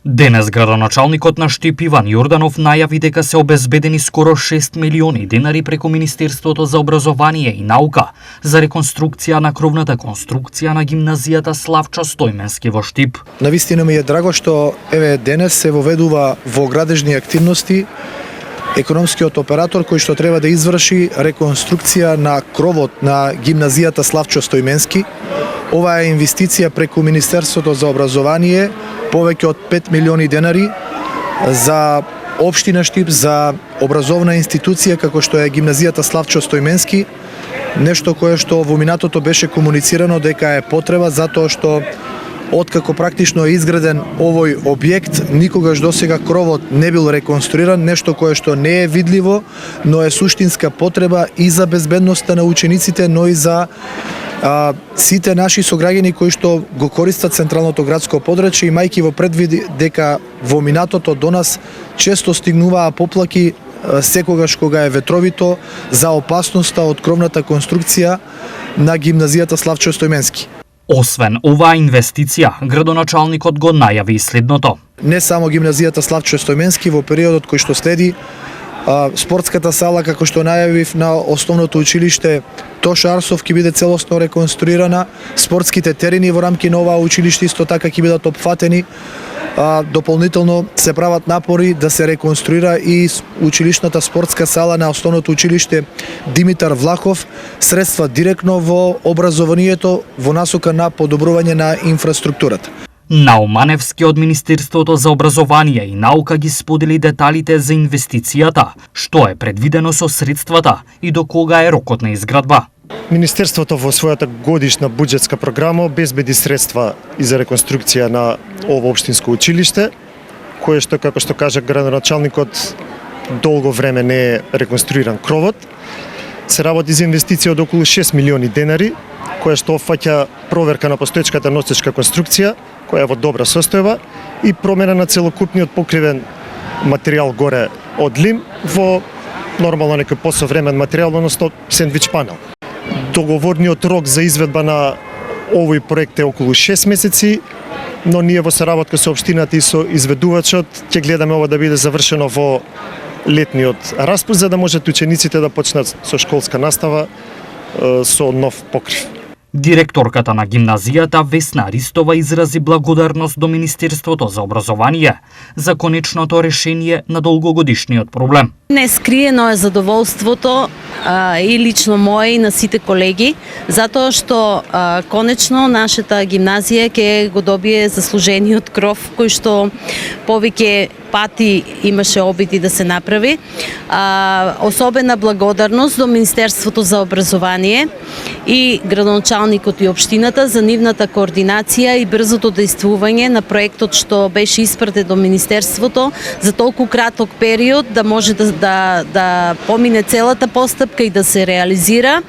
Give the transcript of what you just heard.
Денес градоначалникот на Штип Иван Јорданов најави дека се обезбедени скоро 6 милиони денари преку Министерството за образование и наука за реконструкција на кровната конструкција на гимназијата Славчо Стојменски во Штип. Навистина ми е драго што денес се воведува во градежни активности економскиот оператор кој што треба да изврши реконструкција на кровот на гимназијата Славчо Стојменски. Ова е инвестиција преку Министерството за образование, повеќе од 5 милиони денари за општина Штип, за образовна институција како што е гимназијата Славчо Стојменски, нешто кое што во минатото беше комуницирано дека е потреба затоа што откако практично е изграден овој објект, никогаш досега кровот не бил реконструиран, нешто кое што не е видливо, но е суштинска потреба и за безбедноста на учениците, но и за сите наши сограѓани кои што го користат централното градско подрачје, имајќи во предвид дека во минатото до нас често стигнуваа поплаки секогаш кога е ветровито, за опасноста од кровната конструкција на гимназијата Славчо Стојменски. Освен оваа инвестиција, градоначалникот го најави и следното. Не само гимназијата Славчо Стојменски, во периодот кој што следи, спортската сала, како што најавив, на основното училиште Тоша Арсов ќе биде целосно реконструирана, спортските терени во рамки на оваа училиште исто така ќе бидат опфатени. Дополнително се прават напори да се реконструира и училишната спортска сала на основното училиште Димитар Влахов, средства директно во образованието во насока на подобрување на инфраструктурата. Нао Маневски од Министерството за образование и наука ги сподели деталите за инвестицијата, што е предвидено со средствата и до кога е рокот на изградба. Министерството во својата годишна буџетска програма обезбеди средства и за реконструкција на ово општинско училиште, кое што, како што кажа градоначалникот, долго време не е реконструиран кровот. Се работи за инвестиција од околу 6 милиони денари, која што опфаќа проверка на постоечката носечка конструкција, која е во добра состојба, и промена на целокупниот покривен материјал горе од лим во нормално некој посовремен материјал, односно сендвич панел. Договорниот рок за изведба на овој проект е околу 6 месеци, но ние во соработка со општината и со изведувачот ќе гледаме ова да биде завршено во летниот распуст, за да можат учениците да почнат со школска настава со нов покрив. Директорката на гимназијата Весна Ристова изрази благодарност до Министерството за образование за конечното решение на долгогодишниот проблем. Нескриено е задоволството и лично мое и на сите колеги, затоа што конечно нашата гимназија ќе го добие заслужениот кров кој што повеќе пати имаше обиди да се направи. Особена благодарност до Министерството за образование и градоначалникот и општината за нивната координација и брзото действување на проектот што беше испратен до Министерството за толку краток период да може да помине целата постапка и да се реализира.